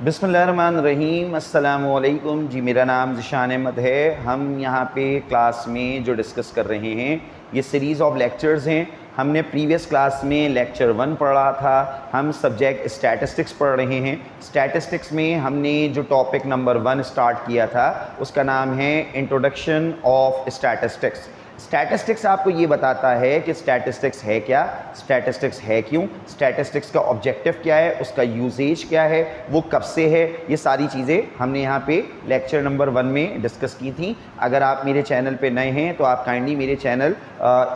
बिस्मिल्लाहिर्रहमानिर्रहीम, अस्सलामुअलैकुम जी। मेरा नाम ज़िशान अहमद है। हम यहाँ पे क्लास में जो डिस्कस कर रहे हैं ये सीरीज़ ऑफ लेक्चर्स हैं। हमने प्रीवियस क्लास में लेक्चर 1 पढ़ा था। हम सब्जेक्ट स्टैटिस्टिक्स पढ़ रहे हैं। स्टैटिस्टिक्स में हमने जो टॉपिक नंबर 1 स्टार्ट किया था उसका नाम है इंट्रोडक्शन ऑफ स्टैटिस्टिक्स। स्टैटिस्टिक्स आपको ये बताता है कि स्टैटिस्टिक्स है क्या, स्टैटिस्टिक्स है क्यों, स्टैटिस्टिक्स का ऑब्जेक्टिव क्या है, उसका यूजेज क्या है, वो कब से है, ये सारी चीज़ें हमने यहाँ पे लेक्चर नंबर 1 में डिस्कस की थी। अगर आप मेरे चैनल पे नए हैं तो आप काइंडली मेरे channel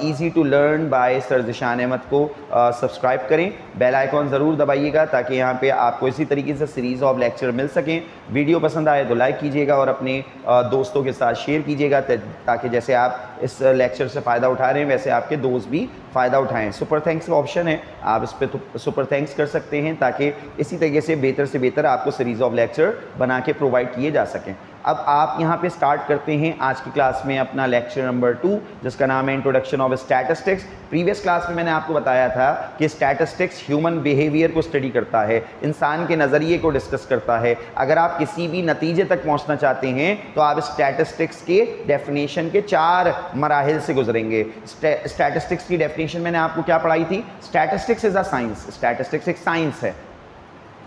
easy to learn by sir Zeeshan Ahmed को सब्सक्राइब करें, बेल आइकॉन ज़रूर दबाइएगा ताकि यहाँ पे आपको इसी तरीके से सीरीज़ ऑफ लेक्चर मिल सकें। वीडियो पसंद आए तो लाइक कीजिएगा और अपने दोस्तों के साथ शेयर कीजिएगा ताकि जैसे आप इस लेक्चर से फ़ायदा उठा रहे हैं वैसे आपके दोस्त भी फ़ायदा उठाएं। सुपर थैंक्स का ऑप्शन है, आप इस पर तो सुपर थैंक्स कर सकते हैं ताकि इसी तरीके से बेहतर आपको सीरीज़ ऑफ लेक्चर बना के प्रोवाइड किए जा सकें। अब आप यहाँ पे स्टार्ट करते हैं आज की क्लास में अपना लेक्चर नंबर 2 जिसका नाम है introduction of statistics. Previous class में मैंने आपको बताया था कि स्टैटिस्टिक्स ह्यूमन बिहेवियर को स्टडी करता है, इंसान के नज़रिए को डिस्कस करता है। अगर आप किसी भी नतीजे तक पहुँचना चाहते हैं तो आप स्टैटिस्टिक्स के डेफिनेशन के 4 मराहिल से गुजरेंगे। स्टैटिस्टिक्स की डेफिनेशन मैंने आपको क्या पढ़ाई थी? Statistics is a science. Statistics एक साइंस है।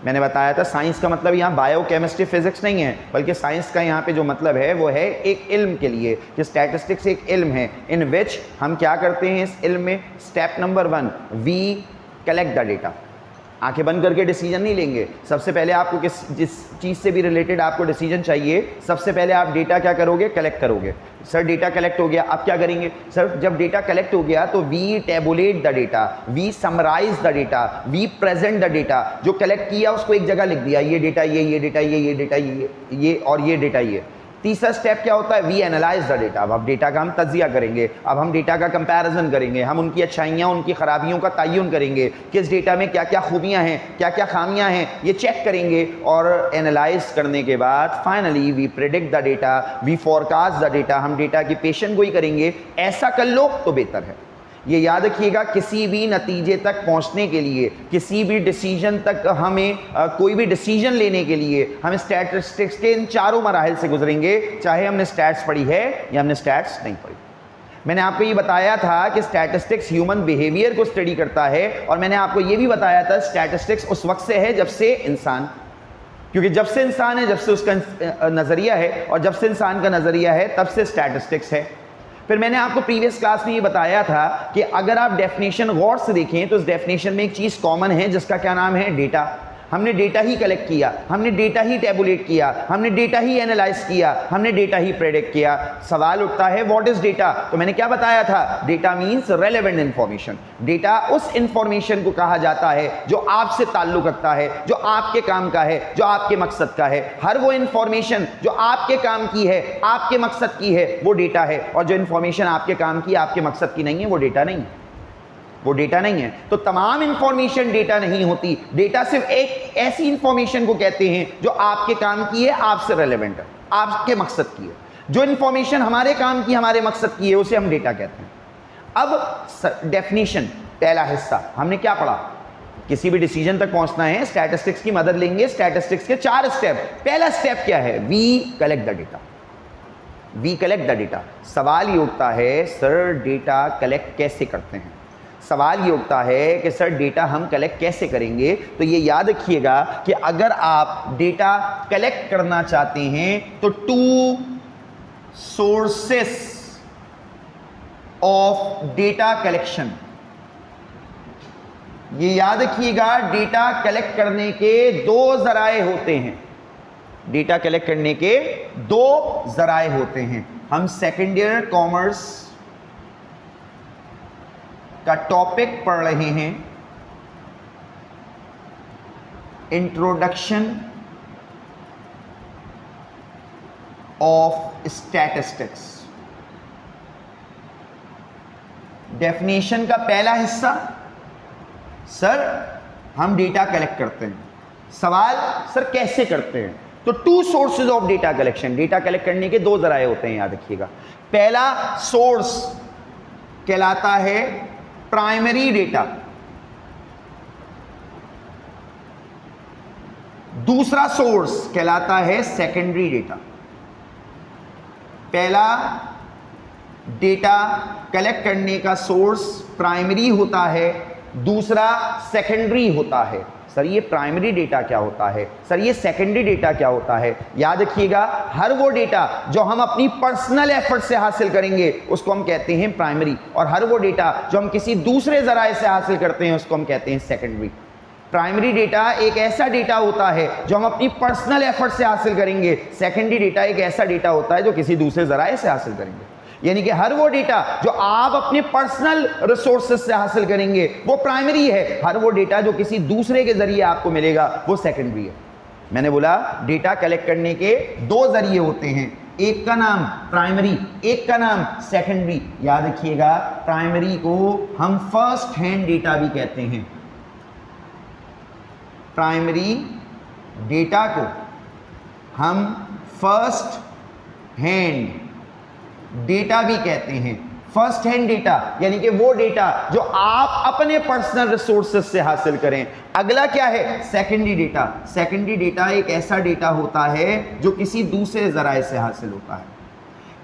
मैंने बताया था साइंस का मतलब यहाँ बायो केमिस्ट्री फिजिक्स नहीं है, बल्कि साइंस का यहाँ पे जो मतलब है वो है एक इल्म के लिए कि स्टैटिस्टिक्स एक इल्म है इन विच हम क्या करते हैं इस इल्म में। Step number 1, we collect the data. आंखें बंद करके डिसीजन नहीं लेंगे। सबसे पहले आपको जिस चीज़ से भी रिलेटेड आपको डिसीजन चाहिए, सबसे पहले आप डेटा क्या करोगे? कलेक्ट करोगे। सर डेटा कलेक्ट हो गया, अब क्या करेंगे? सर जब डेटा कलेक्ट हो गया तो we tabulate the data, we summarise the data, we present the data. जो कलेक्ट किया उसको एक जगह लिख दिया, ये डेटा ये डेटा ये डेटा ये और ये डेटा ये। तीसरा स्टेप क्या होता है? We analyse the data. अब डेटा का हम तज्जिया करेंगे, अब हम डेटा का कंपैरिजन करेंगे, हम उनकी अच्छाइयाँ उनकी खराबियों का तयन करेंगे, किस डेटा में क्या क्या खूबियाँ हैं क्या क्या खामियाँ हैं ये चेक करेंगे। और एनालाइज करने के बाद finally we predict the data, we forecast the data. हम डेटा की पेशन गोई करेंगे, ऐसा कर लो तो बेहतर है। ये याद रखिएगा, किसी भी नतीजे तक पहुंचने के लिए, किसी भी डिसीजन तक हमें कोई भी डिसीजन लेने के लिए हम स्टैटिस्टिक्स के इन 4 मराहिल से गुजरेंगे, चाहे हमने स्टैट्स पढ़ी है या हमने स्टैट्स नहीं पढ़ी। मैंने आपको ये बताया था कि स्टैटिस्टिक्स ह्यूमन बिहेवियर को स्टडी करता है, और मैंने आपको ये भी बताया था स्टैटिस्टिक्स उस वक्त से है जब से इंसान, क्योंकि जब से इंसान है जब से उसका नज़रिया है, और जब से इंसान का नज़रिया है तब से स्टैटिस्टिक्स है। फिर मैंने आपको प्रीवियस क्लास में ये बताया था कि अगर आप डेफिनेशन गौर से देखें तो इस डेफिनेशन में एक चीज़ कॉमन है जिसका क्या नाम है? डेटा। हमने डेटा ही कलेक्ट किया, हमने डेटा ही टेबुलेट किया, हमने डेटा ही एनालाइज किया, हमने डेटा ही प्रेडिक्ट किया। सवाल उठता है व्हाट इज डेटा? तो मैंने क्या बताया था? Data means relevant information. Data उस इंफॉर्मेशन को कहा जाता है जो आपसे ताल्लुक रखता है, जो आपके काम का है, जो आपके मकसद का है। हर वो इंफॉर्मेशन जो आपके काम की है, आपके मकसद की है, वो डेटा है। और जो इंफॉर्मेशन आपके काम की, आपके मकसद की नहीं है, वो डेटा नहीं है, वो डेटा नहीं है। तो तमाम इंफॉर्मेशन डेटा नहीं होती। डेटा सिर्फ एक ऐसी इंफॉर्मेशन को कहते हैं जो आपके काम की है, आपसे रेलेवेंट है, आपके मकसद की है। जो इंफॉर्मेशन हमारे काम की, हमारे मकसद की है, उसे हम डेटा कहते हैं। अब डेफिनेशन, पहला हिस्सा हमने क्या पढ़ा? किसी भी डिसीजन तक पहुंचना है, स्टैटिस्टिक्स की मदद लेंगे। स्टैटिस्टिक्स के 4 स्टेप। पहला स्टेप क्या है? We collect the data. We collect the data. सवाल ये उठता है सर डेटा कलेक्ट कैसे करते हैं? सवाल ये उठता है कि सर डेटा हम कलेक्ट कैसे करेंगे? तो ये याद रखिएगा कि अगर आप डेटा कलेक्ट करना चाहते हैं तो 2 सोर्सेस ऑफ डेटा कलेक्शन, ये याद रखिएगा, डेटा कलेक्ट करने के 2 जराए होते हैं। डेटा कलेक्ट करने के 2 जराए होते हैं। हम सेकेंड ईयर कॉमर्स का टॉपिक पढ़ रहे हैं, इंट्रोडक्शन ऑफ स्टैटिस्टिक्स। डेफिनेशन का पहला हिस्सा, सर हम डेटा कलेक्ट करते हैं। सवाल, सर कैसे करते हैं? तो 2 sources of data collection. Data collect करने के 2 जराए होते हैं, याद रखिएगा। पहला सोर्स कहलाता है प्राइमरी डेटा, दूसरा सोर्स कहलाता है सेकेंडरी डेटा। पहला डेटा कलेक्ट करने का सोर्स प्राइमरी होता है, दूसरा सेकेंडरी होता है। सर ये प्राइमरी डेटा क्या होता है, सर ये सेकेंडरी डेटा क्या होता है? याद रखिएगा, हर वो डेटा जो हम अपनी पर्सनल एफर्ट से हासिल करेंगे उसको हम कहते हैं प्राइमरी, और हर वो डेटा जो हम किसी दूसरे जराए से हासिल करते हैं उसको हम कहते हैं सेकेंडरी। प्राइमरी डेटा एक ऐसा डेटा होता है जो हम अपनी पर्सनल एफर्ट से हासिल करेंगे, सेकेंडरी डेटा एक ऐसा डेटा होता है जो किसी दूसरे जराए से हासिल करेंगे। यानी कि हर वो डेटा जो आप अपने पर्सनल रिसोर्सेज से हासिल करेंगे वो प्राइमरी है, हर वो डेटा जो किसी दूसरे के जरिए आपको मिलेगा वो सेकेंडरी है। मैंने बोला डेटा कलेक्ट करने के दो जरिए होते हैं, एक का नाम प्राइमरी, एक का नाम सेकेंडरी। याद रखिएगा, प्राइमरी को हम फर्स्ट हैंड डेटा भी कहते हैं। प्राइमरी डेटा को हम फर्स्ट हैंड डेटा भी कहते हैं। फर्स्ट हैंड डेटा यानी कि वो डेटा जो आप अपने पर्सनल रिसोर्सेज से हासिल करें। अगला क्या है? Secondary data. सेकेंडरी डेटा एक ऐसा डेटा होता है जो किसी दूसरे जराए से हासिल होता है।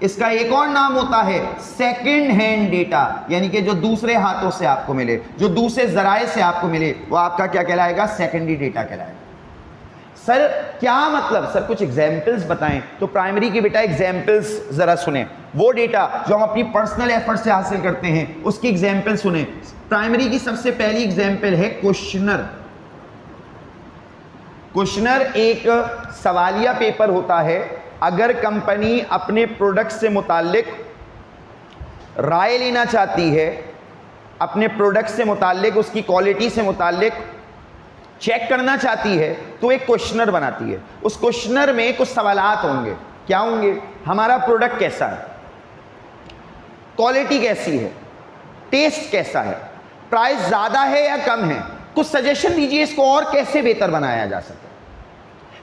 इसका एक और नाम होता है सेकेंड हैंड डेटा, यानी कि जो दूसरे हाथों से आपको मिले, जो दूसरे जराए से आपको मिले, वो आपका क्या कहलाएगा? सेकेंडरी डेटा कहलाएगा। सर क्या मतलब? सर कुछ एग्जाम्पल्स बताएं। तो प्राइमरी की बेटा एग्जाम्पल्स जरा सुने। वो डेटा जो हम अपनी पर्सनल एफर्ट से हासिल करते हैं उसकी एग्जाम्पल सुने। प्राइमरी की सबसे पहली एग्जाम्पल है क्वेश्चनर। क्वेश्चनर एक सवालिया पेपर होता है। अगर कंपनी अपने प्रोडक्ट से मुताल्लिक राय लेना चाहती है, अपने प्रोडक्ट से मुताल्लिक, उसकी क्वालिटी से मुताल्लिक चेक करना चाहती है, तो एक क्वेश्चनर बनाती है। उस क्वेश्चनर में कुछ सवालात होंगे। क्या होंगे? हमारा प्रोडक्ट कैसा है, क्वालिटी कैसी है, टेस्ट कैसा है, प्राइस ज़्यादा है या कम है, कुछ सजेशन दीजिए इसको और कैसे बेहतर बनाया जा सके।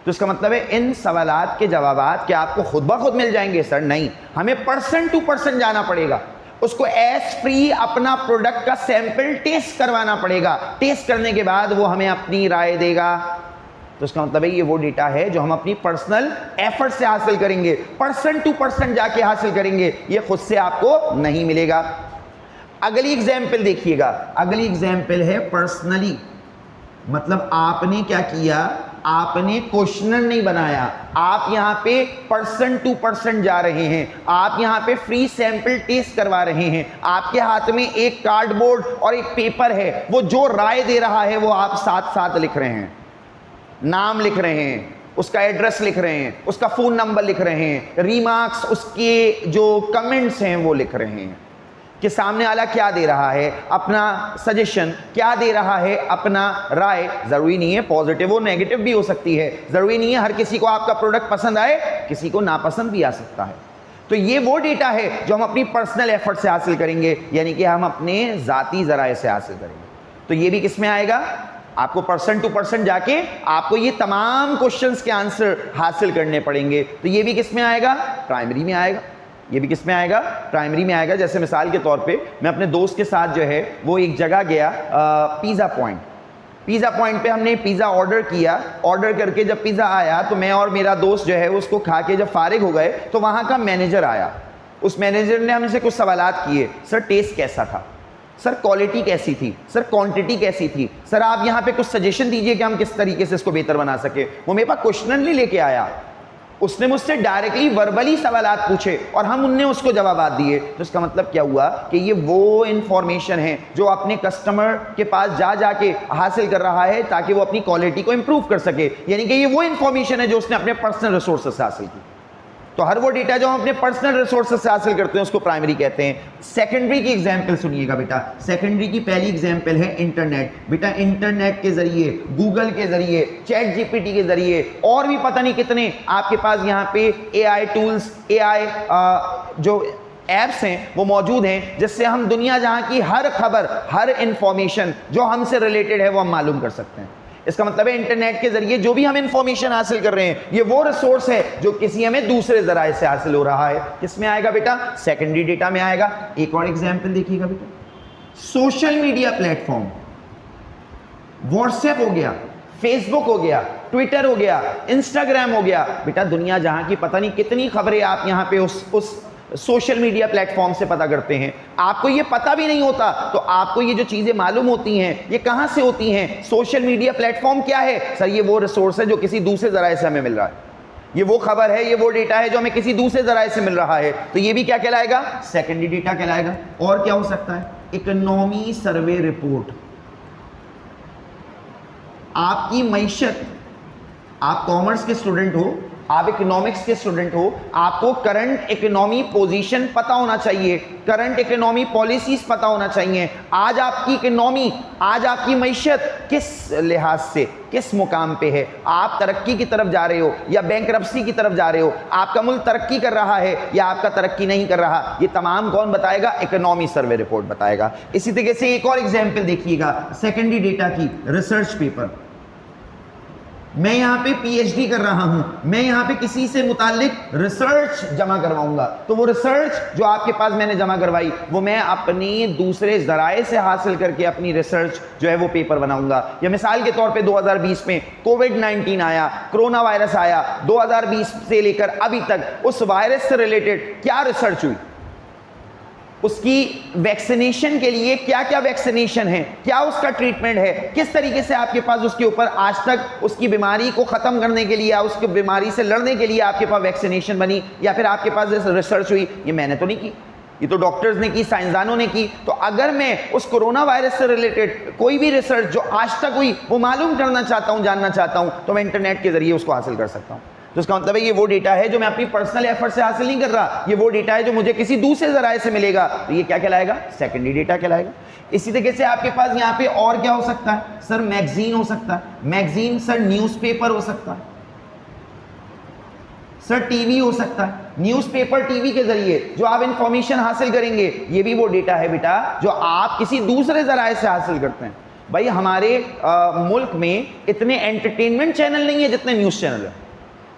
तो इसका मतलब है इन सवालात के जवाबात क्या आपको खुद ब खुद मिल जाएंगे? सर नहीं, हमें पर्सन टू पर्सन जाना पड़ेगा। उसको एज फ्री अपना प्रोडक्ट का सैंपल टेस्ट करवाना पड़ेगा। टेस्ट करने के बाद वो हमें अपनी राय देगा। तो इसका मतलब है ये वो डेटा है जो हम अपनी पर्सनल एफर्ट से हासिल करेंगे, पर्सन टू पर्सन जाके हासिल करेंगे, ये खुद से आपको नहीं मिलेगा। अगली एग्जाम्पल देखिएगा। अगली एग्जाम्पल है पर्सनली। मतलब आपने क्या किया? आपने क्वेश्चनर नहीं बनाया, आप यहाँ पे पर्सन टू पर्सन जा रहे हैं, आप यहाँ पे फ्री सैंपल टेस्ट करवा रहे हैं। आपके हाथ में एक कार्डबोर्ड और एक पेपर है, वो जो राय दे रहा है वो आप साथ साथ लिख रहे हैं, नाम लिख रहे हैं, उसका एड्रेस लिख रहे हैं, उसका फ़ोन नंबर लिख रहे हैं, रिमार्क्स, उसके जो कमेंट्स हैं वो लिख रहे हैं कि सामने वाला क्या दे रहा है, अपना सजेशन क्या दे रहा है, अपना राय। ज़रूरी नहीं है पॉजिटिव और नेगेटिव भी हो सकती है, ज़रूरी नहीं है हर किसी को आपका प्रोडक्ट पसंद आए, किसी को नापसंद भी आ सकता है। तो ये वो डेटा है जो हम अपनी पर्सनल एफर्ट से हासिल करेंगे, यानी कि हम अपने ज़ाती ज़राए से हासिल करेंगे। तो ये भी किस में आएगा? आपको पर्सन टू पर्सन जाके आपको ये तमाम क्वेश्चंस के आंसर हासिल करने पड़ेंगे। तो ये भी किस में आएगा? प्राइमरी में आएगा। ये भी किस में आएगा? प्राइमरी में आएगा। जैसे मिसाल के तौर पे मैं अपने दोस्त के साथ जो है वो एक जगह गया, पिज़्ज़ा पॉइंट। पिज़्ज़ा पॉइंट पे हमने पिज़्ज़ा ऑर्डर किया। ऑर्डर करके जब पिज़्ज़ा आया तो मैं और मेरा दोस्त जो है उसको खा के जब फारिग हो गए तो वहाँ का मैनेजर आया। उस मैनेजर ने हमसे कुछ सवालात किए। सर टेस्ट कैसा था, सर क्वालिटी कैसी थी, सर क्वांटिटी कैसी थी, सर आप यहाँ पे कुछ सजेशन दीजिए कि हम किस तरीके से इसको बेहतर बना सके। वो मेरे पास क्वेश्चन नहीं लेके आया, उसने मुझसे डायरेक्टली वर्बली सवालात पूछे और हम उनने उसको जवाब दिए। तो इसका मतलब क्या हुआ कि ये वो इन्फॉर्मेशन है जो अपने कस्टमर के पास जाके हासिल कर रहा है ताकि वो अपनी क्वालिटी को इंप्रूव कर सके। यानी कि ये वो इन्फॉर्मेशन है जो उसने अपने पर्सनल रिसोर्सेज से हासिल की। तो हर वो डेटा जो हम अपने पर्सनल रिसोर्सेज से हासिल करते हैं उसको प्राइमरी कहते हैं। सेकेंडरी की एग्जांपल सुनिएगा बेटा। सेकेंडरी की पहली एग्जांपल है इंटरनेट। बेटा इंटरनेट के जरिए, गूगल के जरिए, चैट जीपीटी के जरिए और भी पता नहीं कितने आपके पास यहाँ पे एआई टूल्स, एआई जो ऐप्स हैं वो मौजूद हैं जिससे हम दुनिया जहाँ की हर खबर, हर इंफॉर्मेशन जो हमसे रिलेटेड है वो हम मालूम कर सकते हैं। इसका मतलब है इंटरनेट के जरिए जो भी हम इंफॉर्मेशन हासिल कर रहे हैं ये वो रिसोर्स है जो किसी हमें दूसरे जराए से हासिल हो रहा है। किसमें आएगा बेटा? सेकेंडरी डेटा में आएगा। एक और एग्जांपल देखिएगा बेटा। सोशल मीडिया प्लेटफॉर्म, व्हाट्सएप हो गया, फेसबुक हो गया, ट्विटर हो गया, इंस्टाग्राम हो गया। बेटा दुनिया जहां की पता नहीं कितनी खबरें आप यहां पे उस सोशल मीडिया प्लेटफॉर्म से पता करते हैं। आपको ये पता भी नहीं होता तो आपको ये जो चीजें मालूम होती हैं ये कहां से होती हैं? सोशल मीडिया प्लेटफॉर्म क्या है सर? ये वो रिसोर्स है जो किसी दूसरे जराए से हमें मिल रहा है, ये वो खबर है, ये वो डेटा है जो हमें किसी दूसरे जराए से मिल रहा है। तो ये भी क्या कहलाएगा? सेकेंडरी डेटा कहलाएगा। और क्या हो सकता है? Economy survey report. आपकी मईशत, आप कॉमर्स के स्टूडेंट हो, आप इकोनॉमिक्स के स्टूडेंट हो, आपको करंट इकोनॉमी पोजीशन पता होना चाहिए, करंट इकोनॉमी पॉलिसीज पता होना चाहिए। आज आपकी इकोनॉमी, आज आपकी मईशत किस लिहाज से किस मुकाम पे है? आप तरक्की की तरफ जा रहे हो या बैंकरप्सी की तरफ जा रहे हो? आपका मुल्क तरक्की कर रहा है या आपका तरक्की नहीं कर रहा? ये तमाम कौन बताएगा? इकोनॉमी सर्वे रिपोर्ट बताएगा। इसी तरीके से एक और एग्जाम्पल देखिएगा सेकेंडरी डेटा की, रिसर्च पेपर। मैं यहाँ पे पीएचडी कर रहा हूं, मैं यहाँ पे किसी से मुतालिक रिसर्च जमा करवाऊंगा, तो वो रिसर्च जो आपके पास मैंने जमा करवाई वो मैं अपनी दूसरे जराए से हासिल करके अपनी रिसर्च जो है वो पेपर बनाऊंगा। या मिसाल के तौर पे 2020 में कोविड-19 आया, कोरोना वायरस आया, 2020 से लेकर अभी तक उस वायरस से रिलेटेड क्या रिसर्च हुई, उसकी वैक्सीनेशन के लिए क्या क्या वैक्सीनेशन है, क्या उसका ट्रीटमेंट है, किस तरीके से आपके पास उसके ऊपर आज तक उसकी बीमारी को ख़त्म करने के लिए या उसकी बीमारी से लड़ने के लिए आपके पास वैक्सीनेशन बनी या फिर आपके पास रिसर्च हुई। ये मैंने तो नहीं की, ये तो डॉक्टर्स ने की, साइंसदानों ने की। तो अगर मैं उस कोरोना वायरस से रिलेटेड कोई भी रिसर्च जो आज तक हुई वो मालूम करना चाहता हूँ, जानना चाहता हूँ, तो मैं इंटरनेट के जरिए उसको हासिल कर सकता हूँ। तो इसका मतलब है ये वो डेटा है जो मैं अपनी पर्सनल एफर्ट से हासिल नहीं कर रहा, ये वो डेटा है जो मुझे किसी दूसरे जराए से मिलेगा। तो ये क्या कहलाएगा? सेकेंडरी डेटा कहलाएगा। इसी तरीके से आपके पास यहाँ पे और क्या हो सकता है? सर मैगजीन हो सकता है, मैगजीन सर न्यूज़पेपर हो सकता है, सर टीवी हो सकता है। न्यूज़पेपर टीवी के जरिए जो आप इंफॉर्मेशन हासिल करेंगे ये भी वो डेटा है बेटा जो आप किसी दूसरे जराए से हासिल करते हैं। भाई हमारे मुल्क में इतने एंटरटेनमेंट चैनल नहीं है जितने न्यूज़ चैनल है,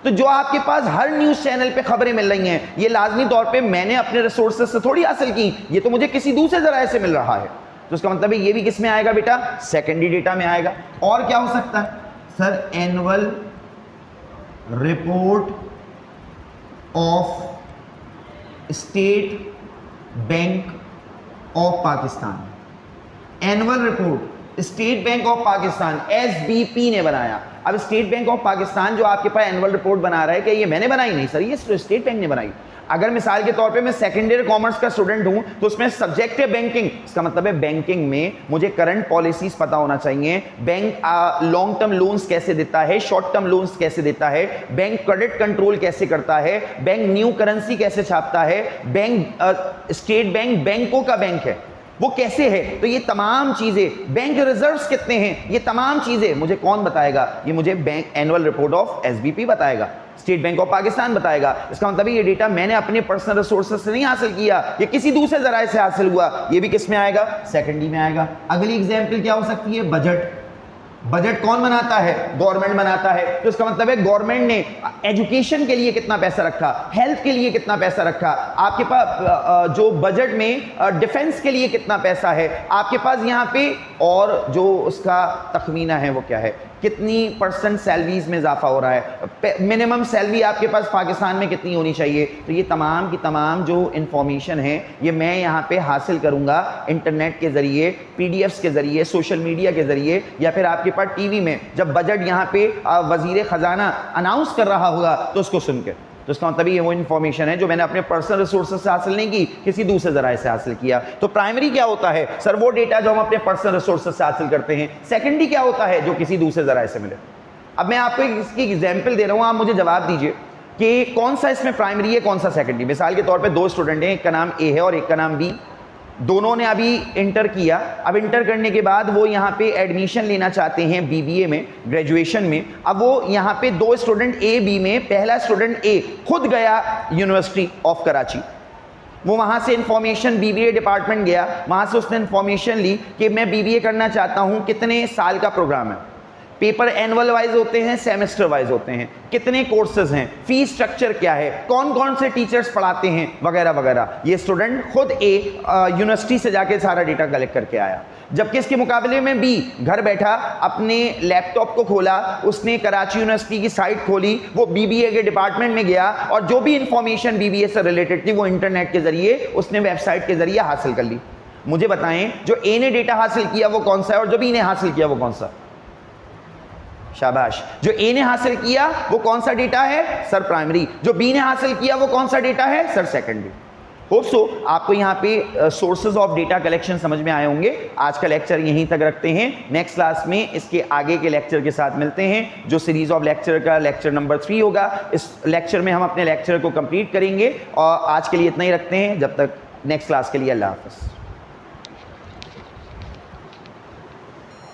तो जो आपके पास हर न्यूज़ चैनल पे खबरें मिल रही हैं ये लाजमी तौर पे मैंने अपने रिसोर्सेज से थोड़ी हासिल की, ये तो मुझे किसी दूसरे जराए से मिल रहा है। तो इसका मतलब है ये भी किस में आएगा बेटा? सेकेंडरी डेटा में आएगा। और क्या हो सकता है? Sir annual report of state bank of Pakistan. Annual report state bank of Pakistan SBP ने बनाया। अब स्टेट बैंक ऑफ पाकिस्तान जो आपके पास एनुअल रिपोर्ट बना रहा है कि ये मैंने बनाई नहीं सर, ये स्टेट बैंक ने बनाई। अगर मिसाल के तौर पे मैं सेकेंड ईयर कॉमर्स का स्टूडेंट हूं तो उसमें सब्जेक्ट है बैंकिंग, इसका मतलब है बैंकिंग में मुझे करंट पॉलिसीज पता होना चाहिए। बैंक लॉन्ग टर्म लोन्स कैसे देता है, शॉर्ट टर्म लोन्स कैसे देता है, बैंक क्रेडिट कंट्रोल कैसे करता है, बैंक न्यू करेंसी कैसे छापता है, बैंक स्टेट बैंक बैंकों का बैंक है वो कैसे है। तो ये तमाम चीजें, बैंक रिजर्व्स कितने हैं, ये तमाम चीजें मुझे कौन बताएगा? ये मुझे bank annual report of SBP बताएगा, स्टेट बैंक ऑफ पाकिस्तान बताएगा। इसका मतलब ये डेटा मैंने अपने पर्सनल रिसोर्सेज से नहीं हासिल किया, ये किसी दूसरे जराए से हासिल हुआ, ये भी किस में आएगा? सेकेंडरी में आएगा। अगली एग्जाम्पल क्या हो सकती है? बजट। बजट कौन बनाता है? गवर्नमेंट बनाता है। तो इसका मतलब है गवर्नमेंट ने एजुकेशन के लिए कितना पैसा रखा, हेल्थ के लिए कितना पैसा रखा, आपके पास जो बजट में डिफेंस के लिए कितना पैसा है आपके पास यहाँ पे, और जो उसका तखमीना है वो क्या है, कितनी % सैलरीज में इजाफा हो रहा है, मिनिमम सैलरी आपके पास पाकिस्तान में कितनी होनी चाहिए। तो ये तमाम की तमाम जो इंफॉर्मेशन है ये मैं यहाँ पे हासिल करूँगा इंटरनेट के ज़रिए, PDFs के ज़रिए, सोशल मीडिया के ज़रिए, या फिर आपके पास टीवी में जब बजट यहाँ पे वज़ीर ख़जाना अनाउंस कर रहा होगा तो उसको सुन के। तो इसका मतलब ये वो इन्फॉर्मेशन है जो मैंने अपने पर्सनल रिसोर्सेज से हासिल नहीं की, किसी दूसरे जराए से हासिल किया। तो प्राइमरी क्या होता है? सर वो डेटा जो हम अपने पर्सनल रिसोर्सेज से हासिल करते हैं। सेकेंडरी क्या होता है? जो किसी दूसरे जराए से मिले। अब मैं आपको इसकी एग्जाम्पल दे रहा हूँ, आप मुझे जवाब दीजिए कि कौन सा इसमें प्राइमरी है, कौन सा सेकेंडरी। मिसाल के तौर पर दो स्टूडेंट हैं, एक का नाम ए है और एक का नाम बी। दोनों ने अभी इंटर किया। अब इंटर करने के बाद वो यहाँ पे एडमिशन लेना चाहते हैं BBA में, ग्रेजुएशन में। अब वो यहाँ पे दो स्टूडेंट A B में, पहला स्टूडेंट A खुद गया यूनिवर्सिटी ऑफ कराची, वो वहाँ से इंफॉर्मेशन BBA डिपार्टमेंट गया, वहाँ से उसने इंफॉर्मेशन ली कि मैं BBA करना चाहता हूँ, कितने साल का प्रोग्राम है। पेपर एनुअल वाइज होते हैं, सेमेस्टर वाइज होते हैं, कितने कोर्सेज हैं, फीस स्ट्रक्चर क्या है, कौन कौन से टीचर्स पढ़ाते हैं, वगैरह वगैरह। ये स्टूडेंट खुद यूनिवर्सिटी से जाके सारा डेटा कलेक्ट करके आया। जबकि इसके मुकाबले में बी घर बैठा अपने लैपटॉप को खोला, उसने कराची यूनिवर्सिटी की साइट खोली, वो बीबीए के डिपार्टमेंट में गया और जो भी इंफॉर्मेशन बीबीए से रिलेटेड थी वो इंटरनेट के जरिए उसने वेबसाइट के जरिए हासिल कर ली। मुझे बताएं जो ए ने डेटा हासिल किया वो कौन सा है और जो बी ने हासिल किया वो कौन सा? शाबाश। जो ए ने हासिल किया वो कौन सा डेटा है? Sir primary. जो बी ने हासिल किया वो कौन सा डेटा है? Sir secondary. होप सो आपको यहाँ पे सोर्सेज ऑफ डेटा कलेक्शन समझ में आए होंगे। आज का लेक्चर यहीं तक रखते हैं, नेक्स्ट क्लास में इसके आगे के लेक्चर के साथ मिलते हैं जो सीरीज ऑफ लेक्चर का लेक्चर नंबर 3 होगा। इस लेक्चर में हम अपने लेक्चर को कंप्लीट करेंगे और आज के लिए इतना ही रखते हैं। जब तक नेक्स्ट क्लास के लिए अल्लाह हाफ़िज़।